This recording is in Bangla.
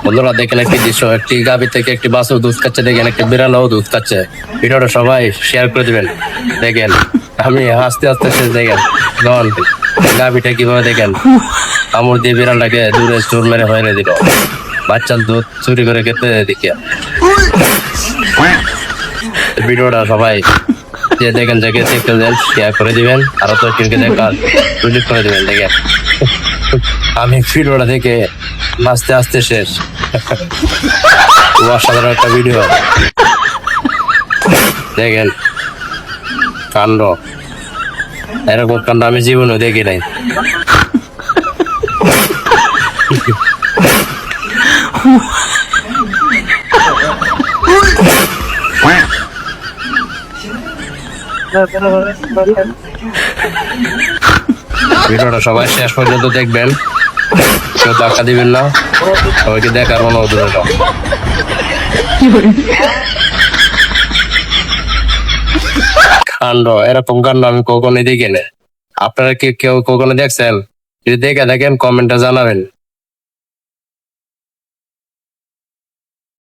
বন্ধুরা দেখেন একটি দৃশ্য, একটি গাভী থেকে একটি বাছুর দুধ খাচ্ছে, দেখেন একটি বিড়ালও দুধ খাচ্ছে। ভিডিওটা সবাই শেয়ার করে দিবেন। দেখেন আমি হাসতে হাসতে শেষ, দেখেন গাভীটা কিভাবে দেখেন কামড় দিয়ে বিড়ালটাকে দূরে চোর মেরে হয়ে দিল, বাচ্চার দুধ চুরি করে খেতে দেখে। ভিডিওটা সবাই যে দেখেন জায়গায় দেখতে দেন, শেয়ার করে দিবেন, আরো তো কেউকে দেখার সুযোগ করে দিবেন। দেখেন আমি ভিডিওটা দেখে আস্তে আস্তে শেষ। অসাধারণ একটা ভিডিও, দেখেন কাণ্ড, এরকম কাণ্ড আমি জীবনে দেখি নাই। ভিডিওটা সবাই শেষ পর্যন্ত দেখবেন, কেউ ধাক্কা দিবেন না, সবাইকে দেখার অনুরোধ রইল। কাণ্ড, এরকম কাণ্ড আমি কখনোই দেখি না। আপনারা কি কেউ কখনো দেখছেন? যদি দেখে থাকেন কমেন্টে জানাবেন।